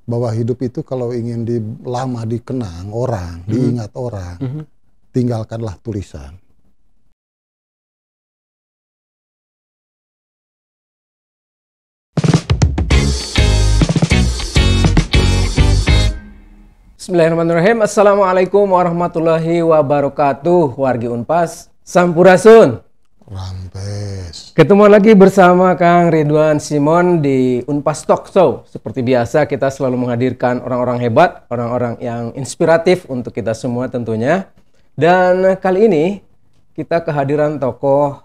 bahwa hidup itu kalau ingin lama dikenang orang, diingat orang, tinggalkanlah tulisan. Bismillahirrahmanirrahim. Assalamualaikum warahmatullahi wabarakatuh. Wargi Unpas, Sampurasun. Rampes. Ketemu lagi bersama Kang Ridwan Simon di Unpas Talk Show. Seperti biasa kita selalu menghadirkan orang-orang hebat, orang-orang yang inspiratif untuk kita semua tentunya. Dan kali ini kita kehadiran tokoh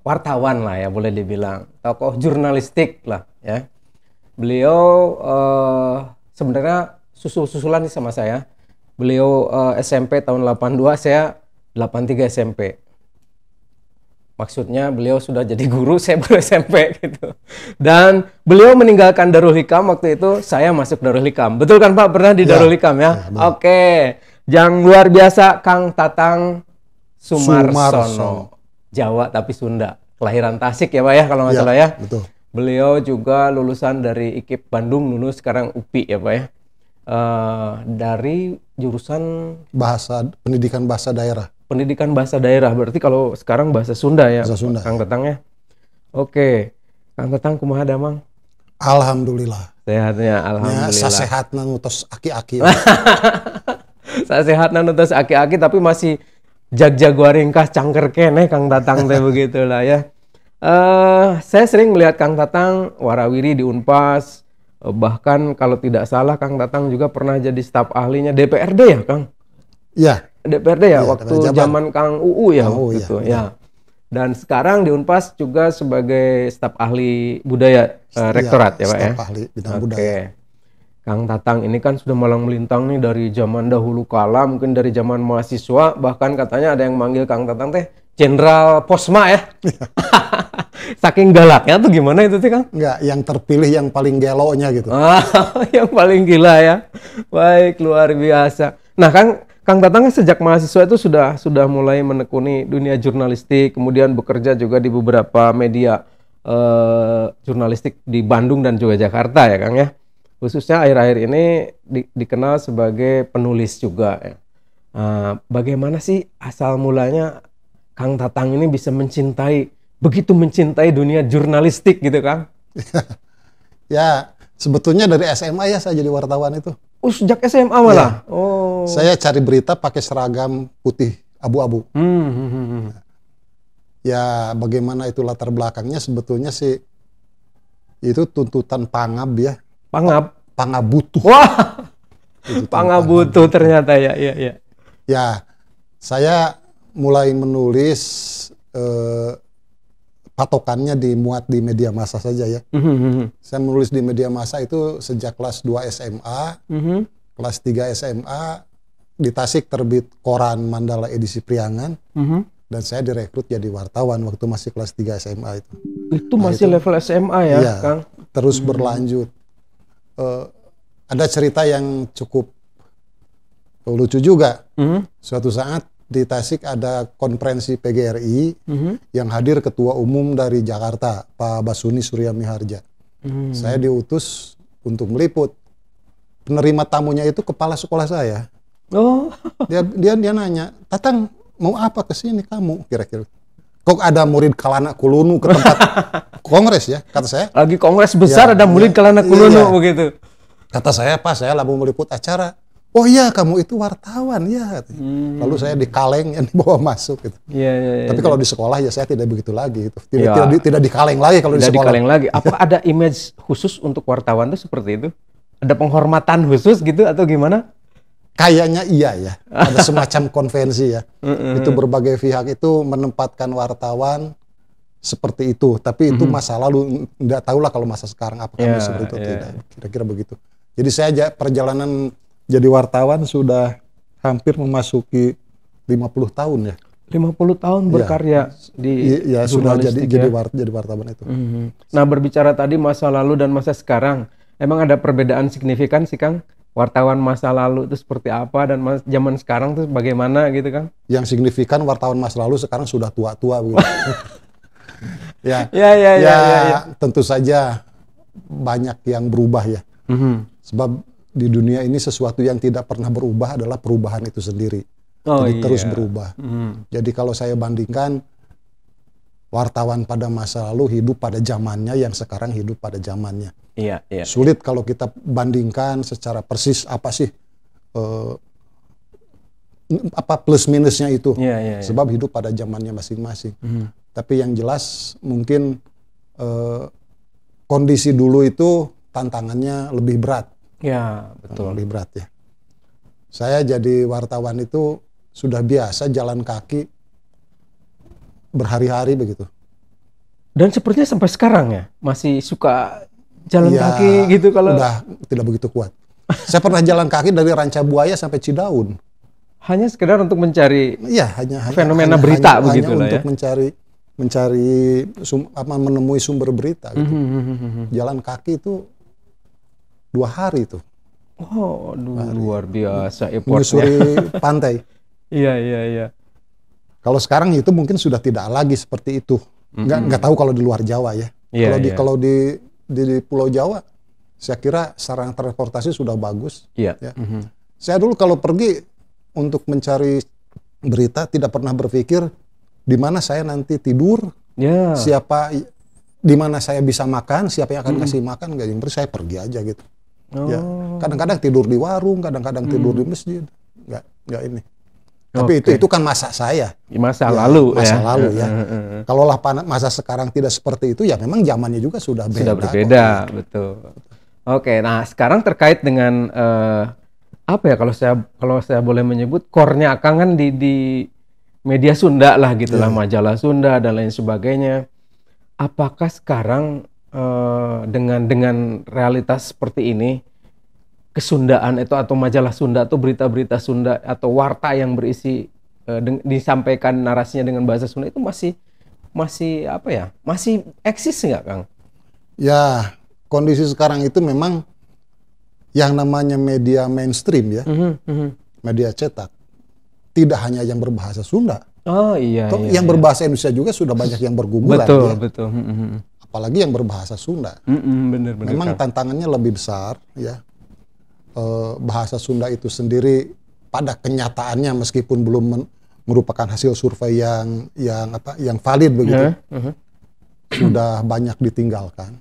wartawan lah ya, boleh dibilang. Tokoh jurnalistik lah ya. Beliau sebenarnya susul-susulan nih sama saya. Beliau SMP tahun 82, saya 83 SMP. Maksudnya beliau sudah jadi guru, saya baru SMP gitu. Dan beliau meninggalkan Darul Hikam waktu itu, saya masuk Darul Hikam. Betul kan Pak? Pernah di Darul Hikam ya? Oke. Yang luar biasa Kang Tatang Sumarsono. Jawa tapi Sunda. Kelahiran Tasik ya Pak ya kalau nggak salah ya? Betul. Beliau juga lulusan dari IKIP Bandung, lulus sekarang UPI ya Pak ya. Dari jurusan Pendidikan bahasa daerah. Pendidikan bahasa daerah, berarti kalau sekarang bahasa Sunda ya, bahasa Sunda. Kang Tatang ya. Oke, Kang Tatang kumaha damang? Alhamdulillah. Sehatnya, alhamdulillah. Sasehatna nutos aki-aki. Sasehatna nutos aki-aki, tapi masih jag-jago ringkas cangker keneh Kang Tatang teh begitulah ya. Saya sering melihat Kang Tatang warawiri di Unpas. Bahkan kalau tidak salah Kang Tatang juga pernah jadi staf ahlinya DPRD ya Kang? Iya. DPRD ya, waktu zaman Kang UU ya gitu ya. Dan sekarang di Unpas juga sebagai staf ahli budaya rektorat ya Pak ya. Staf ahli bidang budaya. Kang Tatang ini kan sudah malang melintang nih dari zaman dahulu kala, mungkin dari zaman mahasiswa, bahkan katanya ada yang manggil Kang Tatang teh Jenderal Posma ya. Saking galaknya tuh gimana itu sih Kang? Enggak, yang terpilih yang paling gelonya gitu. Yang paling gila ya. Baik, luar biasa. Nah Kang Tatang sejak mahasiswa itu sudah mulai menekuni dunia jurnalistik, kemudian bekerja juga di beberapa media jurnalistik di Bandung dan juga Jakarta ya Kang ya. Khususnya akhir-akhir ini dikenal sebagai penulis juga ya. Bagaimana sih asal mulanya Kang Tatang ini bisa begitu mencintai dunia jurnalistik gitu Kang? Ya, sebetulnya dari SMA ya saya jadi wartawan itu. Oh, sejak SMA malah? Ya. Oh. Saya cari berita pakai seragam putih abu-abu. Ya, bagaimana itu latar belakangnya sebetulnya sih itu tuntutan Pangab ya. Pangabutuh. Wah, Pangabutuh ternyata ya. Ya, saya mulai menulis patokannya dimuat di media massa saja ya. Saya menulis di media massa itu sejak kelas 2 SMA, kelas 3 SMA, di Tasik terbit koran Mandala edisi Priangan, dan saya direkrut jadi wartawan waktu masih kelas 3 SMA itu. Itu masih level SMA ya, iya, Kang? Terus berlanjut. Ada cerita yang cukup lucu juga. Suatu saat di Tasik ada konferensi PGRI yang hadir ketua umum dari Jakarta, Pak Basuni Surya Miharja. Saya diutus untuk meliput. Penerima tamunya itu kepala sekolah saya. Oh. Dia nanya, Tatang mau apa ke sini kamu kira-kira? Kok ada murid Kalana Kulunu ke tempat kongres ya? Kata saya. Lagi kongres besar ada murid Kalana Kulunu begitu. Kata saya, Pak, saya lagi meliput acara. Oh iya, kamu itu wartawan ya. Lalu saya dikaleng yang dibawa masuk gitu. Tapi kalau di sekolah ya saya tidak begitu lagi gitu. Tidak dikaleng lagi kalau di sekolah. Tidak dikaleng lagi. Apa ada image khusus untuk wartawan itu seperti itu? Ada penghormatan khusus gitu atau gimana? Kayaknya iya ya. Ada semacam konvensi ya. Itu berbagai pihak itu menempatkan wartawan seperti itu. Tapi itu masa lalu, tidak tahulah kalau masa sekarang apakah seperti itu atau tidak. Kira-kira begitu. Jadi saya perjalanan jadi wartawan sudah hampir memasuki 50 tahun ya. 50 tahun berkarya di sudah jadi wartawan itu. Nah, berbicara tadi masa lalu dan masa sekarang, emang ada perbedaan signifikan sih Kang? Wartawan masa lalu itu seperti apa dan zaman sekarang tuh bagaimana gitu Kang? Yang signifikan wartawan masa lalu sekarang sudah tua-tua gitu. Ya, tentu saja banyak yang berubah ya. Sebab di dunia ini sesuatu yang tidak pernah berubah adalah perubahan itu sendiri. Jadi terus berubah. Jadi kalau saya bandingkan, wartawan pada masa lalu hidup pada zamannya, yang sekarang hidup pada zamannya. Iya. Sulit kalau kita bandingkan secara persis apa sih apa plus minusnya itu. Sebab hidup pada zamannya masing-masing. Tapi yang jelas mungkin kondisi dulu itu tantangannya lebih berat. Ya, betul. Lebih berat ya. Saya jadi wartawan itu sudah biasa jalan kaki berhari-hari begitu. Dan sepertinya sampai sekarang ya masih suka jalan kaki gitu kalau. Udah tidak begitu kuat. Saya pernah jalan kaki dari Ranca Buaya sampai Cidaun. Hanya sekedar untuk mencari hanya fenomena berita begitu lah ya. Untuk mencari menemui sumber berita gitu. Jalan kaki itu 2 hari tuh. Oh, luar biasa effortnya. Menyusuri pantai. Iya. Kalau sekarang itu mungkin sudah tidak lagi seperti itu. Nggak tahu kalau di luar Jawa ya. Kalau di Pulau Jawa, saya kira sarana transportasi sudah bagus. Ya. Saya dulu kalau pergi untuk mencari berita tidak pernah berpikir di mana saya nanti tidur, siapa, di mana saya bisa makan, siapa yang akan kasih makan, nggak. Yang penting saya pergi aja gitu. Ya, kadang-kadang tidur di warung, kadang-kadang tidur di masjid, nggak ini. Tapi itu kan masa saya. Masa lalu ya. Kalau lah masa sekarang tidak seperti itu, ya memang zamannya juga sudah beda. Sudah berbeda, betul. Oke, nah sekarang terkait dengan apa ya, kalau saya boleh menyebut core-nya Akang kan di media Sunda lah gitulah, majalah Sunda dan lain sebagainya. Apakah sekarang dengan realitas seperti ini, kesundaan itu atau majalah Sunda atau berita-berita Sunda atau warta yang berisi disampaikan narasinya dengan bahasa Sunda itu masih apa ya? Masih eksis nggak, Kang? Ya, kondisi sekarang itu memang yang namanya media mainstream ya, media cetak, tidak hanya yang berbahasa Sunda. Oh iya. Yang berbahasa Indonesia juga sudah banyak yang berguguran. Betul. Apalagi yang berbahasa Sunda. Bener, memang Kang. tantangannya lebih besar ya. Bahasa Sunda itu sendiri pada kenyataannya meskipun belum merupakan hasil survei yang valid begitu, sudah banyak ditinggalkan.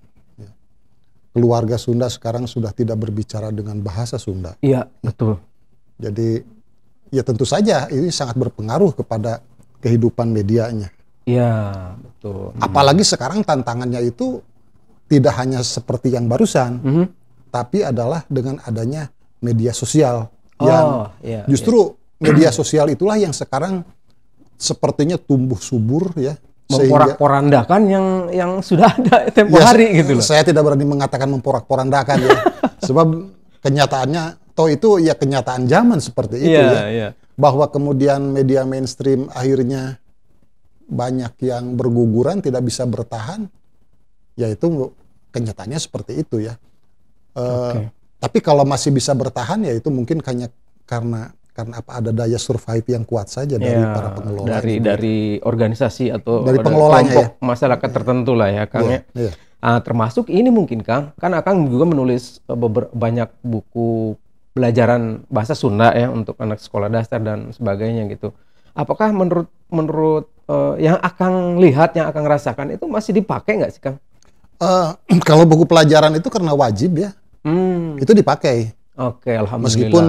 Keluarga Sunda sekarang sudah tidak berbicara dengan bahasa Sunda. Iya, betul. Jadi ya tentu saja ini sangat berpengaruh kepada kehidupan medianya. Iya, betul. Apalagi sekarang tantangannya itu tidak hanya seperti yang barusan, tapi adalah dengan adanya media sosial. Justru media sosial itulah yang sekarang sepertinya tumbuh subur ya. Memporak-porandakan yang sudah ada tempo hari gitu loh. Saya tidak berani mengatakan memporak-porandakan ya. Sebab kenyataannya, itu ya kenyataan zaman seperti itu ya. Bahwa kemudian media mainstream akhirnya banyak yang berguguran, tidak bisa bertahan, yaitu kenyataannya seperti itu ya. Tapi kalau masih bisa bertahan ya itu mungkin karena apa, ada daya survive yang kuat saja dari para pengelola. Dari organisasi atau dari pengelolanya masyarakat tertentu lah ya, Kang ya. Termasuk ini mungkin, Kang, kan Akang juga menulis banyak buku pelajaran bahasa Sunda ya untuk anak sekolah dasar dan sebagainya gitu. Apakah menurut yang Akang lihat, yang Akang rasakan itu masih dipakai nggak sih, Kang? Kalau buku pelajaran itu karena wajib ya, itu dipakai. Oke, alhamdulillah. Meskipun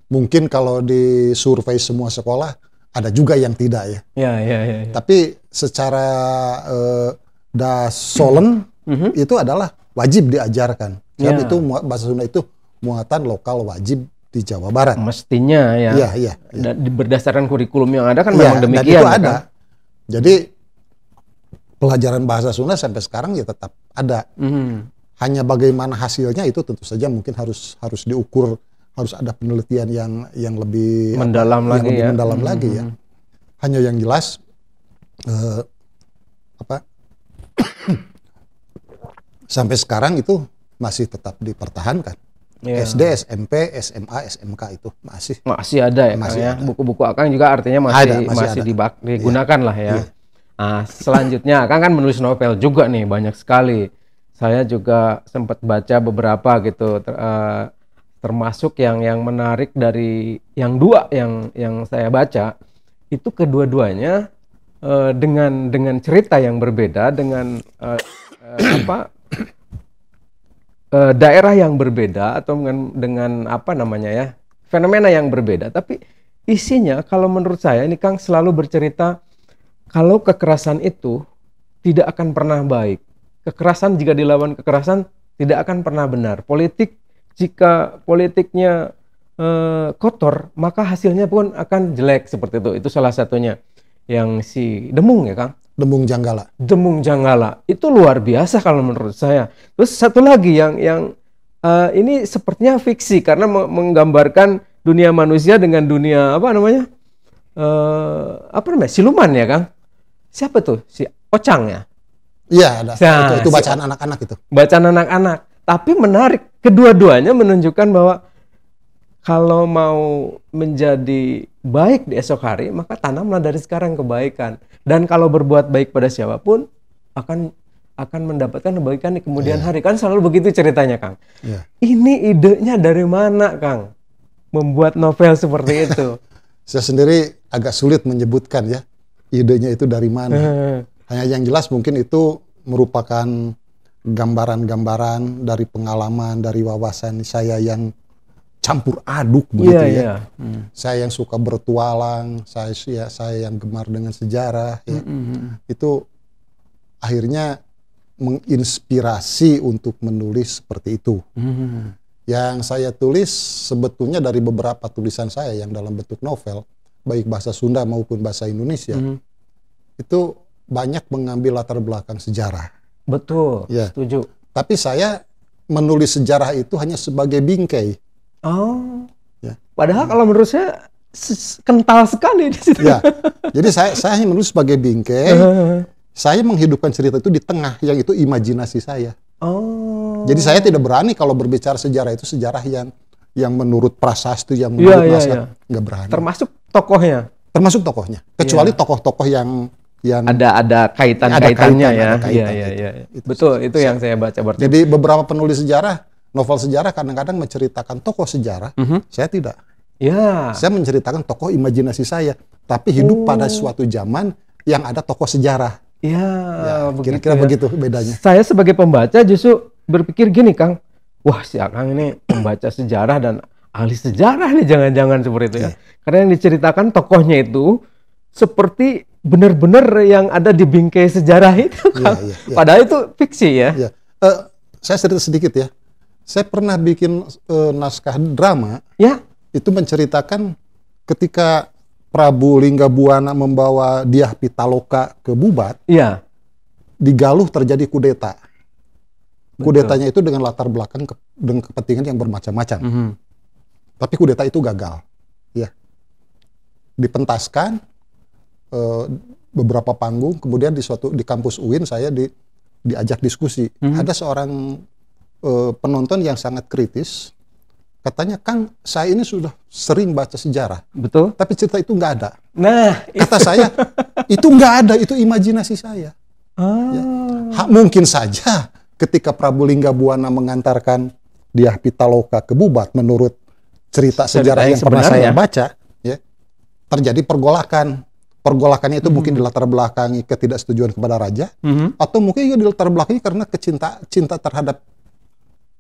mungkin kalau di survei semua sekolah ada juga yang tidak ya. Ya. Tapi secara dasolen itu adalah wajib diajarkan. Sebab itu bahasa Sunda itu muatan lokal wajib di Jawa Barat. Mestinya ya. Iya. Berdasarkan kurikulum yang ada kan memang demikian. Dan itu ada. Jadi pelajaran bahasa Sunda sampai sekarang ya tetap ada. Hanya bagaimana hasilnya itu tentu saja mungkin harus diukur, harus ada penelitian yang lebih mendalam lagi ya. Hanya yang jelas sampai sekarang itu masih tetap dipertahankan. SD, SMP, SMA, SMK itu masih ada ya, Kang ya. Buku-buku Akang juga artinya masih digunakan lah ya. Nah, selanjutnya Akang kan menulis novel juga nih, banyak sekali. saya juga sempat baca beberapa gitu, termasuk yang menarik dari yang dua yang saya baca itu kedua-duanya dengan cerita yang berbeda, dengan daerah yang berbeda atau dengan apa namanya ya, fenomena yang berbeda, tapi isinya kalau menurut saya ini Kang selalu bercerita kalau kekerasan itu tidak akan pernah baik. Kekerasan jika dilawan kekerasan tidak akan pernah benar. Politik jika politiknya kotor, maka hasilnya pun akan jelek seperti itu. Itu salah satunya yang si Demung ya Kang. Demung Janggala. Demung Janggala itu luar biasa kalau menurut saya. Terus satu lagi yang ini sepertinya fiksi karena menggambarkan dunia manusia dengan dunia apa namanya siluman ya Kang. Siapa tuh si Ocang ya? Iya ada. Nah, itu bacaan anak-anak itu. Bacaan anak-anak. Tapi menarik. Kedua-duanya menunjukkan bahwa kalau mau menjadi baik di esok hari, maka tanamlah dari sekarang kebaikan. Dan kalau berbuat baik pada siapapun, akan mendapatkan kebaikan di kemudian hari. Kan selalu begitu ceritanya, Kang. Ini idenya dari mana, Kang? Membuat novel seperti itu. Saya sendiri agak sulit menyebutkan ya, idenya itu dari mana. Hanya yang jelas mungkin itu merupakan gambaran-gambaran dari pengalaman, dari wawasan saya yang campur aduk begitu ya. Saya yang suka bertualang, saya yang gemar dengan sejarah ya. Itu akhirnya menginspirasi untuk menulis seperti itu. Yang saya tulis sebetulnya dari beberapa tulisan saya yang dalam bentuk novel, baik bahasa Sunda maupun bahasa Indonesia, itu banyak mengambil latar belakang sejarah. Betul, ya. Setuju. Tapi saya menulis sejarah itu hanya sebagai bingkai. Oh, ya. Padahal kalau menurut saya kental sekali di situ. Ya, jadi saya hanya menulis sebagai bingkai. Saya menghidupkan cerita itu di tengah, yang itu imajinasi saya. Oh. Jadi saya tidak berani kalau berbicara sejarah itu sejarah yang menurut prasasti, yang menurut naskah, nggak berani. Termasuk tokohnya. Termasuk tokohnya. Kecuali tokoh-tokoh yang ada kaitan-kaitannya ya. Iya. Betul, itu yang saya baca berarti. Jadi beberapa penulis sejarah, novel sejarah kadang-kadang menceritakan tokoh sejarah, saya tidak. Ya. Saya menceritakan tokoh imajinasi saya, tapi hidup pada suatu zaman yang ada tokoh sejarah. Ya, kira-kira begitu bedanya. Saya sebagai pembaca justru berpikir gini, Kang. Wah, si Akang ini pembaca sejarah dan ahli sejarah nih, jangan-jangan seperti itu ya. Karena yang diceritakan tokohnya itu seperti benar-benar yang ada di bingkai sejarah itu, Kang. Padahal itu fiksi ya. Saya cerita sedikit ya. Saya pernah bikin naskah drama. Ya. Itu menceritakan ketika Prabu Linggabuana membawa Dyah Pitaloka ke Bubat. Iya. Di Galuh terjadi kudeta. Kudetanya itu dengan latar belakang dengan kepentingan yang bermacam-macam. Tapi kudeta itu gagal. Ya. Dipentaskan beberapa panggung, kemudian di kampus UIN saya diajak diskusi. Ada seorang penonton yang sangat kritis. Katanya, Kang, saya ini sudah sering baca sejarah. Betul. Tapi cerita itu nggak ada. Nah, kata saya, itu nggak ada, itu imajinasi saya. Ya. Mungkin saja ketika Prabu Linggabuana mengantarkan Dyah Pitaloka ke Bubat, menurut cerita sejarah yang pernah saya baca, ya, terjadi pergolakan. Pergolakannya itu mungkin dilatar belakangi ketidaksetujuan kepada raja, atau mungkin juga dilatar belakangi karena cinta terhadap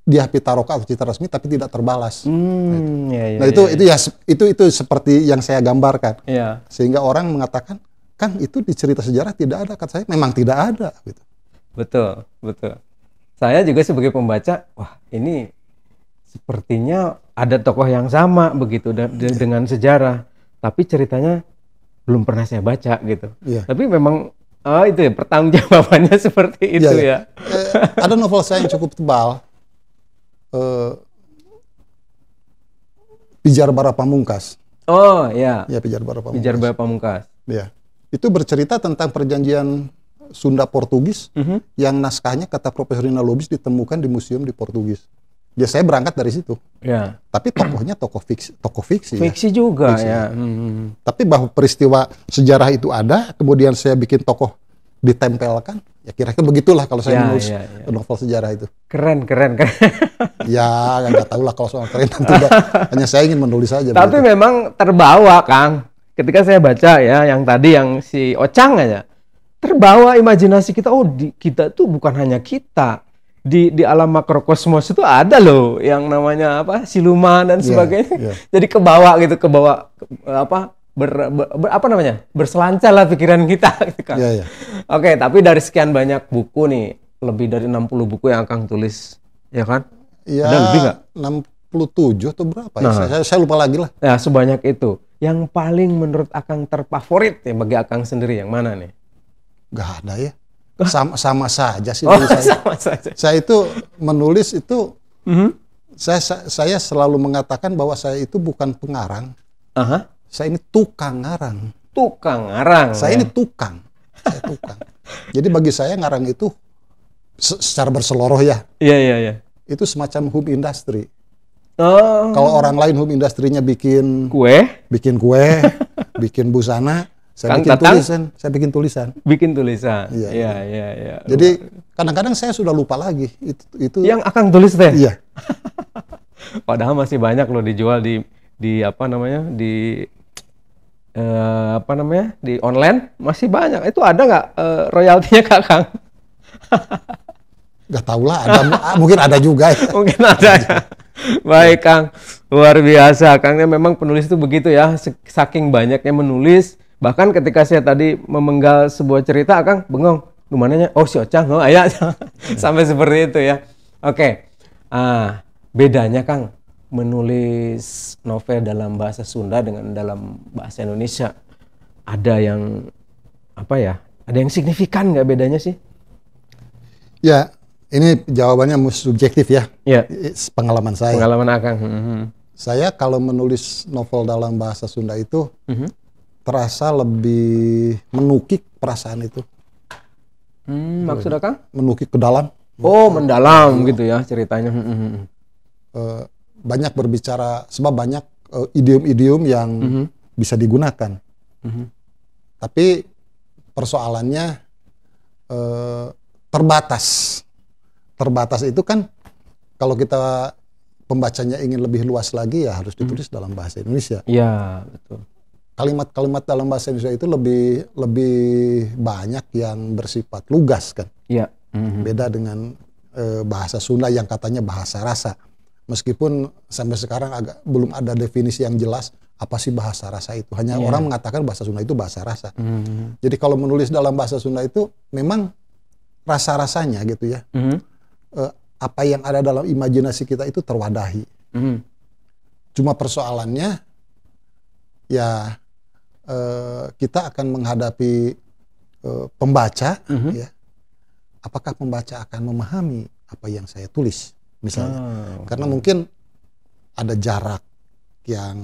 Dyah Pitaloka atau cinta resmi tapi tidak terbalas. Itu seperti yang saya gambarkan. Sehingga orang mengatakan, Kang, itu di cerita sejarah tidak ada. Kata saya, memang tidak ada. Gitu. Betul. Saya juga sebagai pembaca, wah ini sepertinya ada tokoh yang sama begitu dengan sejarah, tapi ceritanya belum pernah saya baca gitu. Tapi memang itu ya pertanggungjawabannya seperti itu ya. Ada novel saya yang cukup tebal. Pijar Bara Pamungkas. Oh ya. Ya, Pijar Bara Pamungkas. Pijar Bara Pamungkas. Ya. Itu bercerita tentang perjanjian Sunda Portugis yang naskahnya kata Profesor Rina Lubis ditemukan di museum di Portugis. Ya, saya berangkat dari situ. Ya. Tapi tokohnya tokoh fiksi. Fiksi juga fiksi. Ya. Tapi bahwa peristiwa sejarah itu ada, kemudian saya bikin tokoh ditempelkan, Ya kira-kira begitulah kalau saya Ya, menulis ya. novel sejarah itu. Keren. Ya nggak tahu lah kalau soal keren tentu hanya saya ingin menulis saja. Tapi begitu. memang terbawa, Kang. Ketika saya baca ya, yang tadi yang si Ocang aja, terbawa imajinasi kita. Oh, kita tuh bukan hanya kita. Di alam makrokosmos itu ada loh yang namanya apa, siluman dan sebagainya. Iya. Jadi kebawa gitu, apa apa namanya, berselancar lah pikiran kita gitu kan. Iya. Oke, tapi dari sekian banyak buku nih, lebih dari 60 buku yang Kang tulis, ya kan? Ya, Ada lebih nggak? 67 atau berapa ya? Nah. Saya lupa lagi lah. Ya, sebanyak itu. Yang paling menurut Akang terfavorit ya bagi Akang sendiri yang mana nih? Gak ada ya. Sama saja sih Oh, dari saya. sama saja. Saya itu menulis itu, saya selalu mengatakan bahwa saya itu bukan pengarang. Aha. Saya ini tukang ngarang. Tukang ngarang. Saya ya. ini tukang. Saya tukang. Jadi bagi saya ngarang itu secara berseloroh ya. Iya. Itu semacam home industry. Oh. Kalau orang lain home industry-nya bikin Kue, kue, bikin busana, saya Kang bikin Tatang? tulisan, saya bikin tulisan. bikin tulisan. Iya. Iya. Jadi kadang-kadang saya sudah lupa lagi itu. Yang Akang tulis teh. Iya. Padahal masih banyak loh dijual di apa namanya, di online masih banyak. Itu ada nggak royaltinya Kang? Gak tau lah, mungkin ada juga ya. Mungkin ada ya. Baik Kang, luar biasa. Kangnya memang penulis itu begitu ya, saking banyaknya menulis. Bahkan ketika saya tadi memenggal sebuah cerita, Kang bengong. Lumananya, oh si Ocang, oh ayah. Sampai seperti itu ya. Oke, bedanya Kang, menulis novel dalam bahasa Sunda dengan dalam bahasa Indonesia. Ada yang, apa ya, ada yang signifikan nggak bedanya sih? Ya, ini jawabannya subjektif ya. Iya. Pengalaman saya. Pengalaman Akang. Saya kalau menulis novel dalam bahasa Sunda itu terasa lebih menukik perasaan itu. Maksud Akang? Menukik ke dalam. Oh, mendalam gitu ya ceritanya. Banyak berbicara, sebab banyak idiom-idiom yang bisa digunakan. Tapi persoalannya terbatas. Terbatas itu kan kalau kita pembacanya ingin lebih luas lagi ya harus ditulis dalam bahasa Indonesia. Iya, betul. Kalimat-kalimat dalam bahasa Indonesia itu lebih banyak yang bersifat lugas kan. Iya. Beda dengan bahasa Sunda yang katanya bahasa rasa. Meskipun sampai sekarang belum ada definisi yang jelas apa sih bahasa rasa itu. Hanya orang mengatakan bahasa Sunda itu bahasa rasa. Jadi kalau menulis dalam bahasa Sunda itu memang rasa-rasanya gitu ya. Apa yang ada dalam imajinasi kita itu terwadahi. Cuma persoalannya ya kita akan menghadapi pembaca ya. Apakah pembaca akan memahami apa yang saya tulis misalnya. Karena mungkin ada jarak yang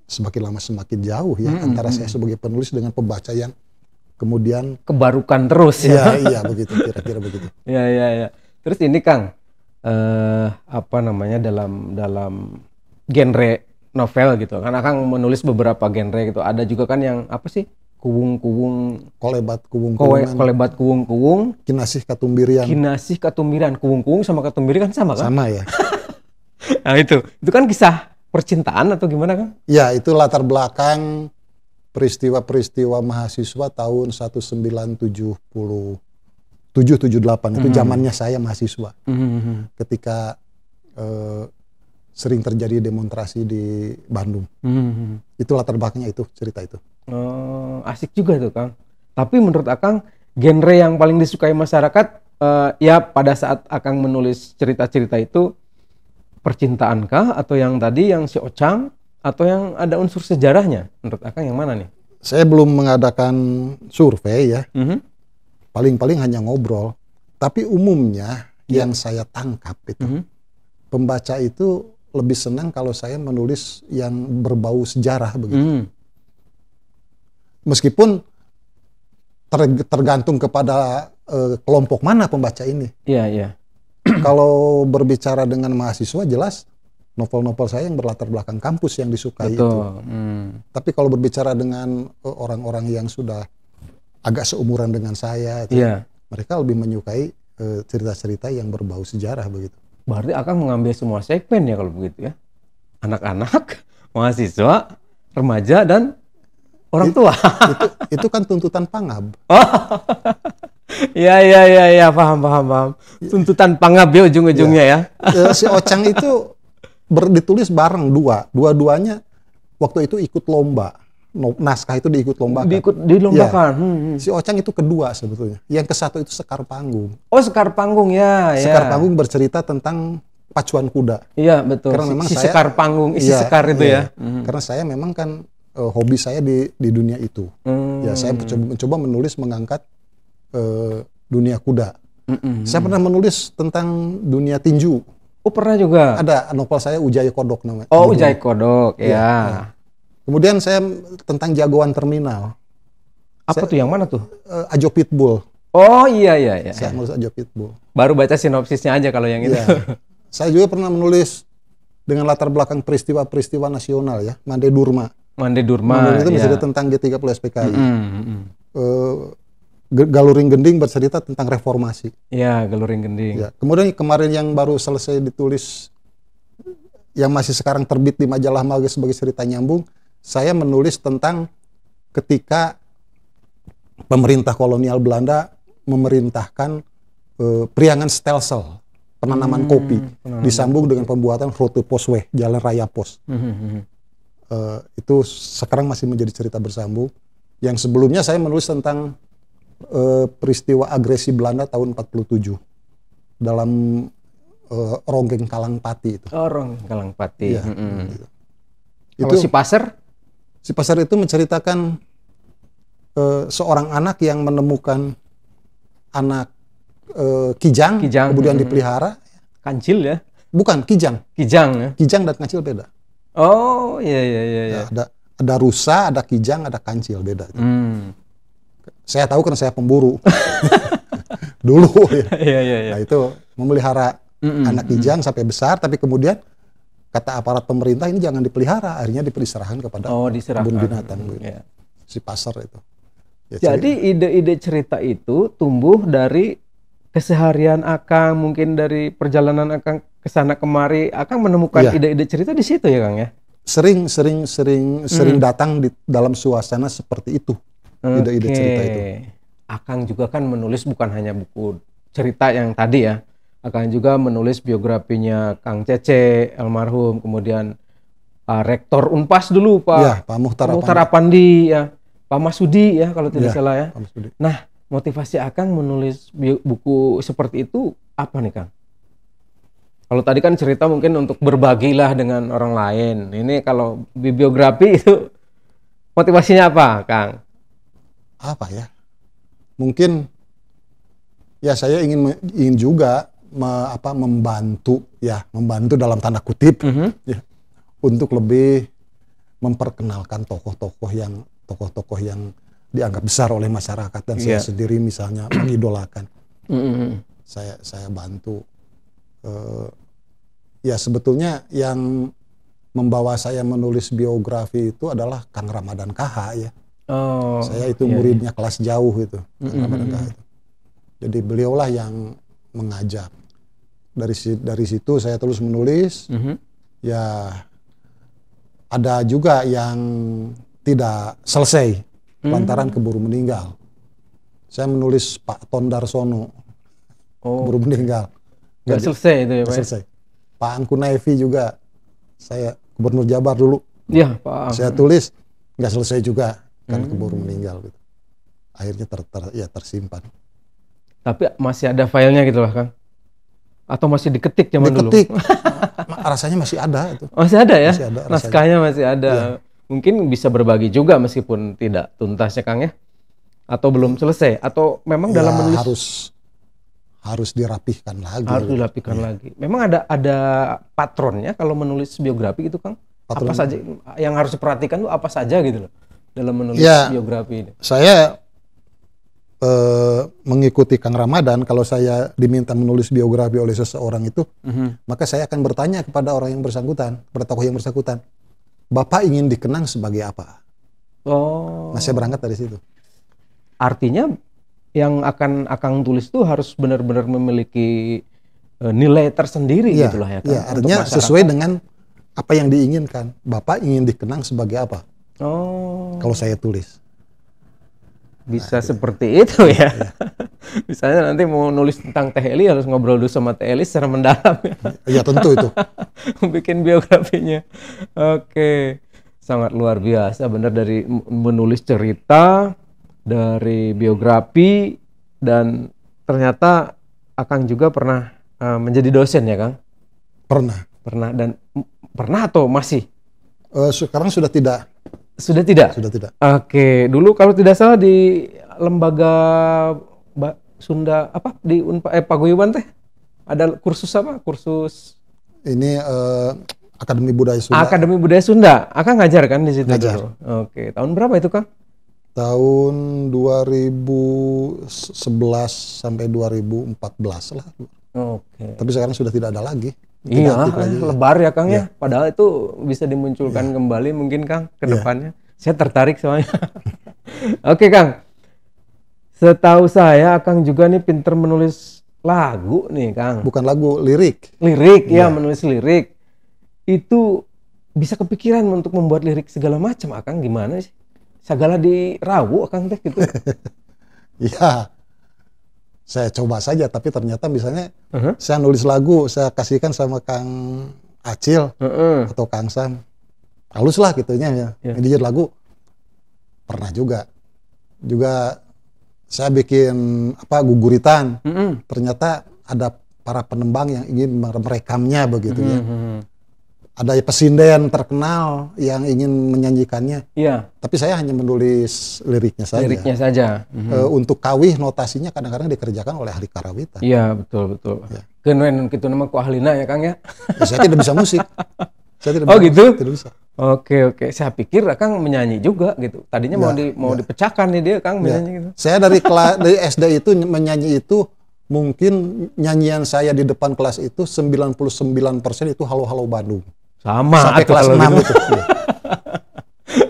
semakin lama semakin jauh ya antara saya sebagai penulis dengan pembaca yang kemudian Kebarukan terus ya. Iya begitu, kira-kira begitu. Iya. Terus ini Kang, apa namanya dalam genre novel gitu. Kan Akang menulis beberapa genre gitu. Ada juga kan yang apa sih? Kuwung-kuwung, Kolebat kuwung-kuwungan, kolebat kuwung-kuwung, kinasih katumbirian. kinasih katumbiran. Kuwung-kuwung sama katumbiri kan sama kan? Sama ya. Nah itu kan kisah percintaan atau gimana Kang? Ya, itu latar belakang peristiwa-peristiwa mahasiswa tahun 1977-78. Itu zamannya saya mahasiswa. Ketika sering terjadi demonstrasi di Bandung. Itu latar belakangnya itu, cerita itu. Oh, asik juga tuh Kang. Tapi menurut Akang, genre yang paling disukai masyarakat ya pada saat Akang menulis cerita-cerita itu percintaankah atau yang tadi yang si Ocang atau yang ada unsur sejarahnya? Menurut Akang yang mana nih? Saya belum mengadakan survei ya. Paling-paling hanya ngobrol. Tapi umumnya yang saya tangkap itu pembaca itu lebih senang kalau saya menulis yang berbau sejarah begitu. Meskipun tergantung kepada kelompok mana pembaca ini. Iya. Kalau berbicara dengan mahasiswa jelas novel-novel saya yang berlatar belakang kampus yang disukai. Betul. Itu. Tapi kalau berbicara dengan orang-orang yang sudah agak seumuran dengan saya, itu mereka lebih menyukai cerita-cerita yang berbau sejarah begitu. Berarti Akang mengambil semua segmen ya kalau begitu ya. Anak-anak, mahasiswa, remaja, dan orang tua. Itu kan tuntutan Pangab. Ya, paham. Tuntutan Pangab ya ujung-ujungnya ya. Si Ocang itu ditulis bareng dua-duanya waktu itu ikut lomba. Naskah itu diikut lombakan. Dilombakan. Ya. Si Ocang itu kedua sebetulnya. Yang ke-1 itu Sekar Panggung. Oh, Sekar Panggung ya. Sekar Panggung bercerita tentang pacuan kuda. Iya, betul. Karena memang saya, Sekar Panggung, isi Sekar itu ya. Karena saya memang kan hobi saya di dunia itu. Ya, saya mencoba menulis mengangkat dunia kuda. Saya pernah menulis tentang dunia tinju. Oh, pernah juga. Ada novel saya Ujaya Kodok namanya. Oh, Ujaya Kodok, ya. Kemudian saya tentang jagoan terminal. Apa tuh, yang mana tuh? Ajo Pitbull. Oh, iya. Saya menulis Ajo Pitbull. Baru baca sinopsisnya aja kalau yang itu. Saya juga pernah menulis dengan latar belakang peristiwa-peristiwa nasional ya, Mande Durma. Mande Durma itu bercerita tentang G30 SPKI. Galuring Gending bercerita tentang reformasi. Iya, Galuring Gending. Ya. Kemudian kemarin yang baru selesai ditulis, yang masih sekarang terbit di majalah Mage sebagai cerita nyambung, saya menulis tentang ketika pemerintah kolonial Belanda memerintahkan Priangan Stelsel, penanaman kopi, disambung dengan pembuatan Route Posweg, Jalan Raya Pos. Itu sekarang masih menjadi cerita bersambung. Yang sebelumnya saya menulis tentang peristiwa agresi Belanda tahun 47 dalam Ronggeng Kalangpati itu. Oh, Ronggeng Kalangpati. Ya, itu Si Pasar? Si Pasar itu menceritakan seorang anak yang menemukan anak kijang kemudian dipelihara. Kancil ya? Bukan, kijang. Kijang ya? Kijang dan kancil beda. Oh, iya. Ada rusa, ada kijang, ada kancil, beda. Saya tahu karena saya pemburu. Dulu ya. Iya. Nah, itu memelihara anak kijang sampai besar, tapi kemudian kata aparat pemerintah ini jangan dipelihara, akhirnya diserahkan kepada kebun binatang. Ya. Si Pasar itu. Ya, jadi ide-ide cerita itu tumbuh dari keseharian Akang, mungkin dari perjalanan Akang ke sana kemari, Akang menemukan ide-ide cerita di situ ya, Kang ya? Sering datang di dalam suasana seperti itu. Ide-ide cerita itu. Akang juga kan menulis bukan hanya buku cerita yang tadi ya. Akang juga menulis biografinya Kang Cece, almarhum, kemudian Rektor Unpas dulu, Pak Muhtar Apandi ya. Pak Masudi ya kalau tidak salah ya. Nah, motivasi Akang menulis buku seperti itu apa nih, Kang? Kalau tadi kan cerita mungkin untuk berbagilah dengan orang lain. Ini kalau biografi itu motivasinya apa, Kang? Apa ya? Mungkin ya saya ingin juga membantu dalam tanda kutip ya, untuk lebih memperkenalkan tokoh-tokoh yang dianggap besar oleh masyarakat dan saya sendiri misalnya mengidolakan. Saya bantu. Ya sebetulnya yang membawa saya menulis biografi itu adalah Kang Ramadan KH ya. Saya itu muridnya kelas jauh itu, Kang Ramadan KH itu. Jadi beliaulah yang mengajak. Dari situ saya terus menulis. Ya ada juga yang tidak selesai lantaran keburu meninggal. Saya menulis Pak Tondarsono keburu meninggal. Nggak selesai itu ya, Pak? Selesai. Pak Angku Naifi juga, saya Gubernur Jabar dulu. Iya, Pak. Saya tulis nggak selesai juga karena keburu meninggal gitu. Akhirnya tersimpan. Tapi masih ada filenya gitu lah, Kang? Atau masih diketik zaman dulu? Diketik. Rasanya masih ada itu. Masih ada ya? Masih ada, naskahnya masih ada. Ya. Mungkin bisa berbagi juga meskipun tidak tuntas ya, Kang ya? Atau belum selesai? Atau memang dalam menulis harus dirapihkan lagi. Harus dirapihkan lagi. Memang ada patronnya kalau menulis biografi gitu, Kang? Apa saja yang harus diperhatikan tuh apa saja gitu loh dalam menulis biografi ini? Saya mengikuti Kang Ramadan, kalau saya diminta menulis biografi oleh seseorang itu, maka saya akan bertanya kepada orang yang bersangkutan, kepada tokoh yang bersangkutan, Bapak ingin dikenang sebagai apa? Nah, saya berangkat dari situ. Artinya yang akan Akang tulis itu harus benar-benar memiliki nilai tersendiri Iya, gitu lah ya kan. iya, artinya sesuai dengan apa yang diinginkan. Bapak ingin dikenang sebagai apa? Oh, Kalau saya tulis. bisa seperti itu ya. Misalnya nanti mau nulis tentang Teh Eli harus ngobrol dulu sama Teh Eli secara mendalam ya. Iya tentu itu. Bikin biografinya. Oke. Sangat luar biasa benar dari menulis cerita, dari biografi, dan ternyata Akang juga pernah menjadi dosen ya Kang? Pernah. Pernah dan pernah atau masih? Sekarang sudah tidak. Sudah tidak? Sudah tidak. Oke, dulu kalau tidak salah di lembaga Sunda apa di Paguyuban teh ada kursus apa? Kursus Ini Akademi Budaya Sunda. Akademi Budaya Sunda. Akang ngajar kan di situ Ngajar. dulu. Oke, tahun berapa itu Kang? Tahun 2011 sampai 2014 lah. Oke. Tapi sekarang sudah tidak ada lagi. Iya, Tidak aktif lagi. lebar ya Kang Iya. ya. Padahal itu bisa dimunculkan kembali mungkin Kang ke Iya. depannya. Saya tertarik soalnya. Oke Kang. Setahu saya Kang juga nih pinter menulis lagu nih Kang. Bukan lagu, lirik. Lirik ya, menulis lirik. Itu bisa kepikiran untuk membuat lirik segala macam Akang gimana sih? Segala dirawu Akang teh gitu. Ya, saya coba saja. Tapi ternyata misalnya saya nulis lagu, saya kasihkan sama Kang Acil atau Kang Sam. Halus lah gitunya ya. Jadi lagu pernah juga. Juga saya bikin guguritan. Ternyata ada para penembang yang ingin merekamnya begitu ya. Ada pesinden terkenal yang ingin menyanyikannya. Iya. Tapi saya hanya menulis liriknya saja. Liriknya saja. Untuk kawih notasinya kadang-kadang dikerjakan oleh ahli karawitan. Iya, betul. Ya. Kemudian gitu nama ku ahlina ya Kang ya. Ya, saya tidak bisa musik. Saya tidak Oh bisa gitu? musik, tidak bisa. Oke. Saya pikir Akang menyanyi juga gitu. Tadinya mau dipecahkan nih dia Kang menyanyi gitu. Saya dari SD itu menyanyi itu mungkin nyanyian saya di depan kelas itu 99% itu Halo Halo Bandung. Sama Sampai atuh kelas kalau 6 gitu. itu. Ya.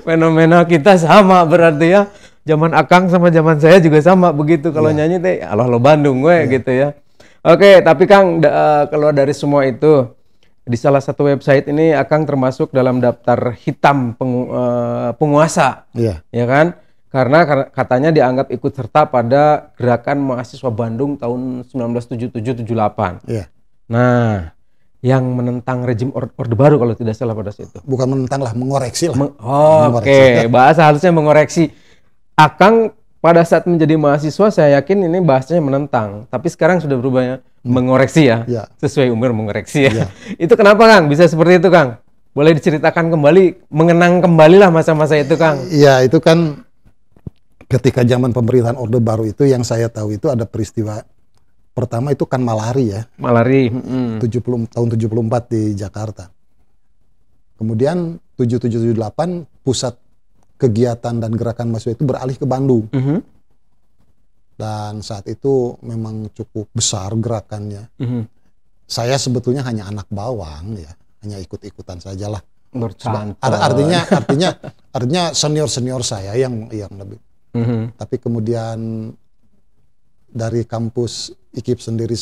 Fenomena kita sama berarti ya. Zaman Akang sama zaman saya juga sama begitu kalau nyanyi teh Halo Halo Bandung gitu ya. Oke, tapi Kang kalau dari semua itu di salah satu website ini Akang termasuk dalam daftar hitam penguasa. Iya. Ya kan? Karena katanya dianggap ikut serta pada gerakan mahasiswa Bandung tahun 1977-78. Iya. Nah, yang menentang rezim Orde Baru kalau tidak salah pada saat itu. Bukan menentang lah, mengoreksi lah. Oke, bahasa halusnya mengoreksi. Akang pada saat menjadi mahasiswa saya yakin ini bahasanya menentang, tapi sekarang sudah berubahnya mengoreksi ya. Ya. Sesuai umur mengoreksi ya. Ya. Itu kenapa Kang bisa seperti itu Kang? Boleh diceritakan kembali, mengenang kembali lah masa-masa itu Kang. Iya, itu kan ketika zaman pemerintahan Orde Baru itu yang saya tahu itu ada peristiwa pertama itu kan malari ya. Malari. tahun 74 di Jakarta. Kemudian 7778 pusat kegiatan dan gerakan mahasiswa itu beralih ke Bandung. Dan saat itu memang cukup besar gerakannya. Saya sebetulnya hanya anak bawang ya, hanya ikut-ikutan sajalah. Artinya senior saya yang lebih. Tapi kemudian dari kampus IKIP sendiri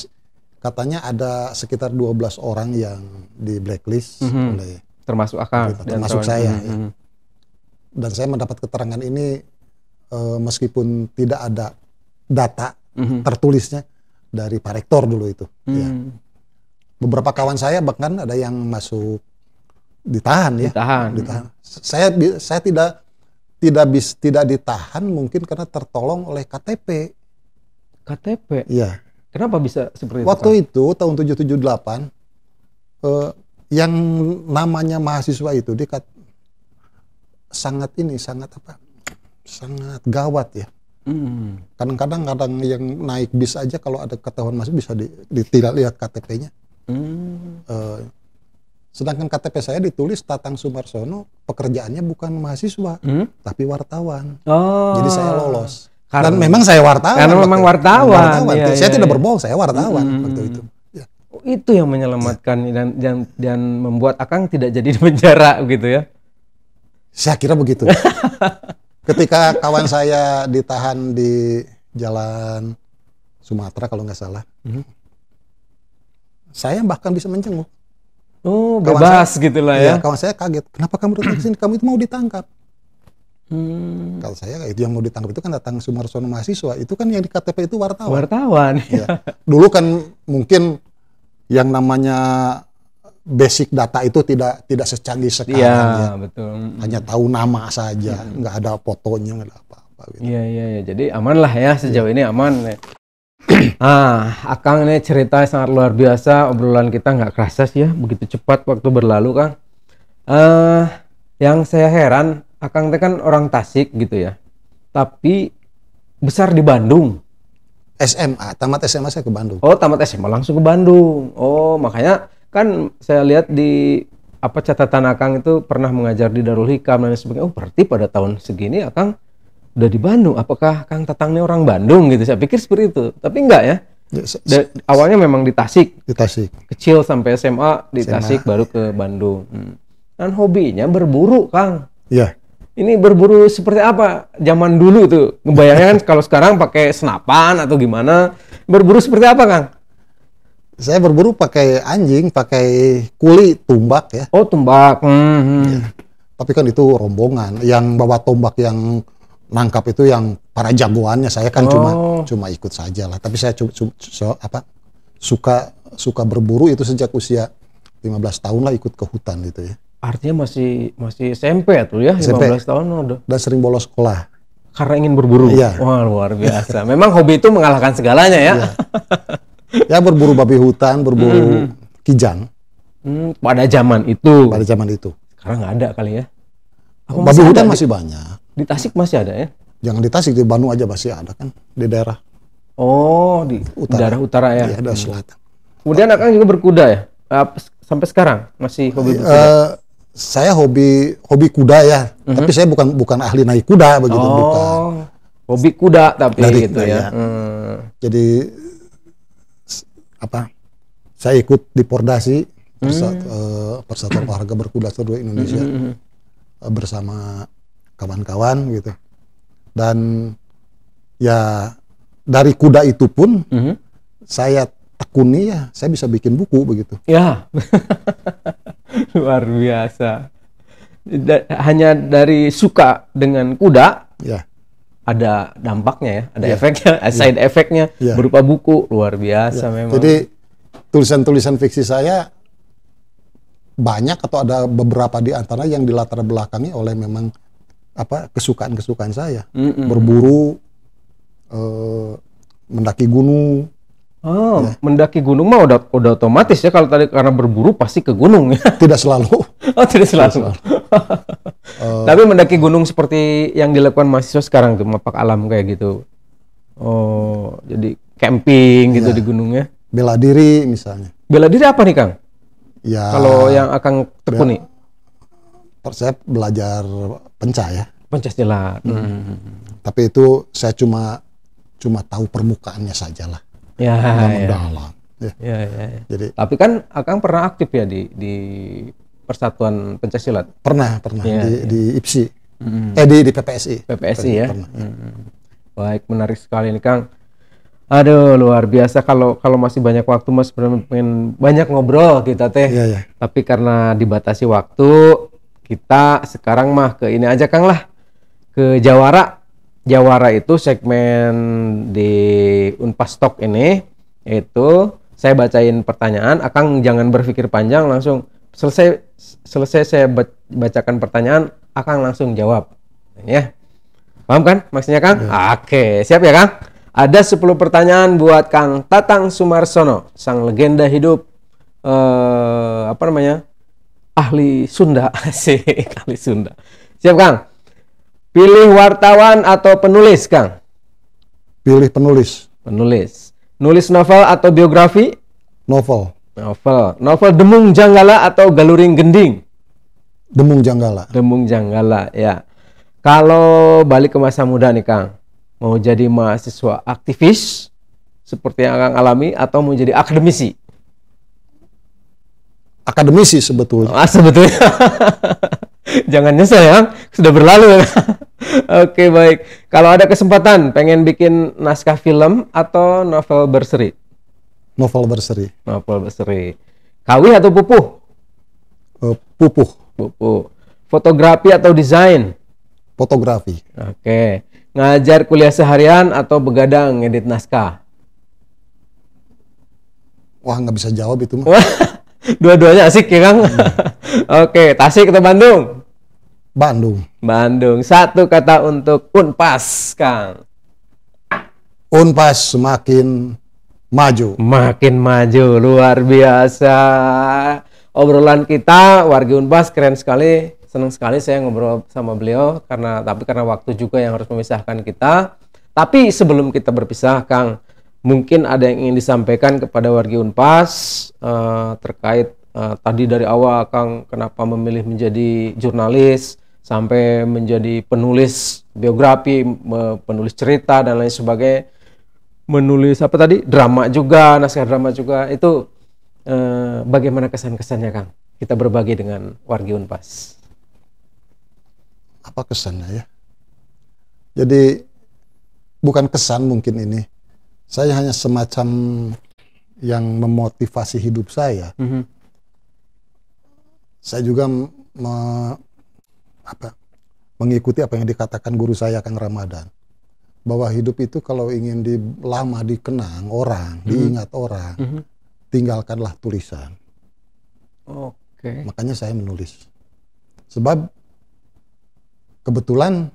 katanya ada sekitar 12 orang yang di blacklist oleh termasuk Akang termasuk saya ya. Dan saya mendapat keterangan ini meskipun tidak ada data tertulisnya dari Pak Rektor dulu itu ya. Beberapa kawan saya bahkan ada yang masuk ditahan ya. Ditahan. Saya tidak ditahan mungkin karena tertolong oleh KTP. KTP? Iya. Kenapa bisa seperti itu? Waktu itu tahun 778 yang namanya mahasiswa itu sangat gawat ya. Kadang-kadang yang naik bis aja kalau ada ketahuan masuk bisa tidak lihat KTP-nya. Sedangkan KTP saya ditulis Tatang Sumarsono, pekerjaannya bukan mahasiswa, tapi wartawan. Jadi saya lolos. Dan memang saya wartawan. Karena memang wartawan. Iya, saya tidak berbohong, saya wartawan waktu itu. Ya. Itu yang menyelamatkan dan membuat Akang tidak jadi di penjara gitu ya. Saya kira begitu. Ketika kawan saya ditahan di Jalan Sumatera kalau nggak salah. Saya bahkan bisa menjenguk. Oh, Kawan bebas saya- gitu lah Iya, ya. kawan saya kaget. Kenapa kamu datang ke sini? Kamu itu mau ditangkap. Kalau saya itu yang mau ditangkap itu kan datang Sumarsono mahasiswa. Itu kan yang di KTP itu wartawan. Wartawan. Ya. Dulu kan mungkin yang namanya basic data itu tidak secanggih sekarang Iya, ya. betul. Hanya tahu nama saja, nggak ada fotonya, nggak ada apa-apa. Gitu. Iya, iya, iya. Jadi aman lah ya, sejauh ini aman. Akang ini cerita sangat luar biasa. Obrolan kita nggak kerasa sih ya, begitu cepat waktu berlalu, Kang. Yang saya heran, Akang teh kan orang Tasik gitu ya. Tapi besar di Bandung. SMA, tamat SMA saya ke Bandung. Oh, tamat SMA langsung ke Bandung. Oh, makanya kan saya lihat di catatan Akang itu pernah mengajar di Darul Hikam dan sebagainya. Oh, berarti pada tahun segini Akang udah di Bandung. Apakah Kang Tatang ini orang Bandung gitu? Saya pikir seperti itu. Tapi enggak ya. Ya, Awalnya memang di Tasik. di Tasik. Kecil sampai SMA di Tasik baru ke Bandung. Dan hobinya berburu, Kang. Iya. Ini berburu seperti apa? Zaman dulu tuh. Ngebayangnya kan kalau sekarang pakai senapan atau gimana. Berburu seperti apa, Kang? Saya berburu pakai anjing, pakai kuli, tumbak ya. Oh, tumbak. Tapi kan itu rombongan. Yang bawa tombak yang nangkap itu yang para jagoannya. Saya kan cuma ikut saja lah. Tapi saya suka berburu itu sejak usia 15 tahun lah, ikut ke hutan gitu ya. Artinya masih SMP tuh ya, 15 tahun udah. Dan sering bolos sekolah. Karena ingin berburu. Iya. Wah, luar biasa. Memang hobi itu mengalahkan segalanya ya. Ya berburu babi hutan, berburu kijang Pada zaman itu. pada zaman itu. Sekarang nggak ada kali ya. Apa Babi masih hutan ada? masih banyak. Di Tasik masih ada ya? Jangan di Tasik, di Bandung aja masih ada kan. Di daerah Oh, di daerah utara ya. ya, daerah selatan. Kemudian Akang juga berkuda ya? Sampai sekarang masih hobi berkuda? Saya hobi kuda ya, tapi saya bukan ahli naik kuda begitu, bukan. Hobi kuda tapi Dari gitu kuda, ya. ya. Jadi saya ikut di Pordasi, Persatuan Olahraga Berkuda Seluruh Indonesia, bersama kawan-kawan gitu. Dan ya dari kuda itu pun saya tekuni ya, saya bisa bikin buku begitu. Ya, luar biasa. Hanya dari suka dengan kuda, Ya, ada dampaknya ya, ada efeknya, side efeknya Ya. berupa buku, luar biasa memang. jadi tulisan-tulisan fiksi saya banyak atau ada beberapa di antara yang dilatar belakangi oleh memang kesukaan-kesukaan saya. Berburu, mendaki gunung. Oh, mendaki gunung mah udah otomatis ya, kalau tadi karena berburu pasti ke gunung ya. Tidak selalu. Oh, tidak selalu. Tapi mendaki gunung seperti yang dilakukan mahasiswa sekarang tuh, mapak alam kayak gitu. Oh, jadi camping gitu di gunungnya. Bela diri misalnya. Bela diri apa nih, Kang? Ya, Kalau yang Akang tekuni? saya belajar pencak ya. Pencaksilat. Tapi itu saya cuma tahu permukaannya sajalah. Ya, Nggak ya. mendalam. Ya. Ya, ya, ya. Jadi Tapi kan Akang pernah aktif ya di Persatuan Pencaksilat, pernah Ya, di IPSI. Di PPSI. PPSI ya. Pernah. Baik, menarik sekali nih, Kang. Aduh, luar biasa. Kalau masih banyak waktu, Mas, sebenarnya pengen banyak ngobrol kita teh. Iya, iya. Tapi karena dibatasi waktu, kita sekarang mah ke ini aja, Kang lah. Ke Jawara. Jawara itu segmen di Unpas Talk ini, yaitu saya bacain pertanyaan, Akang jangan berpikir panjang, langsung selesai saya bacakan pertanyaan, Akang langsung jawab. Ya. Paham kan maksudnya, Kang? Oke, siap ya, Kang? Ada 10 pertanyaan buat Kang Tatang Sumarsono, sang legenda hidup ahli Sunda. Asik, ahli Sunda. Siap, Kang? Pilih wartawan atau penulis, Kang? Pilih penulis. Penulis. Nulis novel atau biografi? Novel. Novel. Novel Demung Janggala atau Galuring Gending? Demung Janggala. Demung Janggala, ya. Kalau balik ke masa muda nih, Kang, mau jadi mahasiswa aktivis seperti yang Akang alami atau mau jadi akademisi? Akademisi sebetulnya. Sebetulnya. Jangan nyesel ya, Kang. Sudah berlalu ya. Oke, baik. Kalau ada kesempatan, pengen bikin naskah film atau novel berseri? Novel berseri. Novel berseri. Kawih atau pupuh? Pupuh. Pupuh. Fotografi atau desain? Fotografi. Oke. Ngajar kuliah seharian atau begadang ngedit naskah? Wah, nggak bisa jawab itu mah. Wah, dua-duanya asik ya, Kang? Oke, Tasik atau Bandung? Bandung. Bandung. Satu kata untuk Unpas, Kang. Unpas semakin maju. Makin maju, luar biasa. Obrolan kita, wargi Unpas, keren sekali. Senang sekali saya ngobrol sama beliau, karena waktu juga yang harus memisahkan kita. Tapi sebelum kita berpisah, Kang, mungkin ada yang ingin disampaikan kepada wargi Unpas terkait tadi dari awal, Kang, kenapa memilih menjadi jurnalis sampai menjadi penulis biografi, penulis cerita dan lain sebagainya, menulis apa tadi, drama juga, naskah drama juga. Itu bagaimana kesan-kesannya, Kang? Kita berbagi dengan wargi Unpas. Apa kesannya ya? Jadi bukan kesan mungkin ini. Saya hanya semacam yang memotivasi hidup saya. Saya juga mengikuti apa yang dikatakan guru saya, Kang Ramadan. Bahwa hidup itu kalau ingin lama dikenang orang, diingat orang, tinggalkanlah tulisan. Oke. Makanya saya menulis. Sebab kebetulan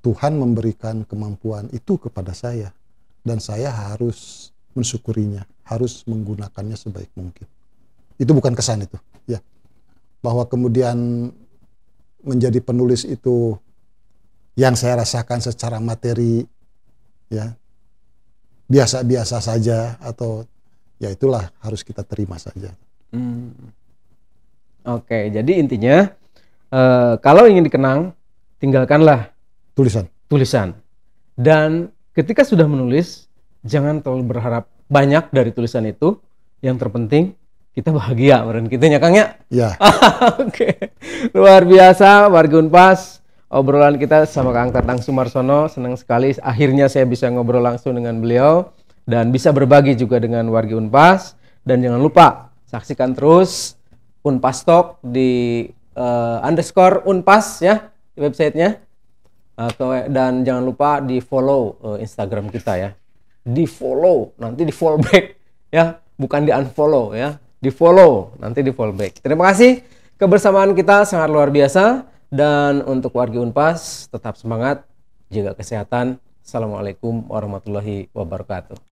Tuhan memberikan kemampuan itu kepada saya. Dan saya harus mensyukurinya, harus menggunakannya sebaik mungkin. Itu bukan kesan itu, ya. Bahwa kemudian menjadi penulis itu yang saya rasakan secara materi, ya, biasa-biasa saja, atau ya itulah harus kita terima saja. Oke, jadi intinya kalau ingin dikenang, tinggalkanlah tulisan. Dan ketika sudah menulis, jangan terlalu berharap banyak dari tulisan itu. Yang terpenting kita bahagia, meren kitanya, Kang, ya? Ya. Oke. Luar biasa, wargi Unpas. Obrolan kita sama Kang Tatang Sumarsono. Senang sekali akhirnya saya bisa ngobrol langsung dengan beliau dan bisa berbagi juga dengan wargi Unpas. Dan jangan lupa saksikan terus Unpas Talk di _Unpas ya, di websitenya. Dan jangan lupa di follow Instagram kita ya. Di follow, nanti di follow back ya, bukan di unfollow ya. Di follow, nanti di follow back. Terima kasih, kebersamaan kita sangat luar biasa. Dan untuk wargi Unpas, tetap semangat, jaga kesehatan. Assalamualaikum warahmatullahi wabarakatuh.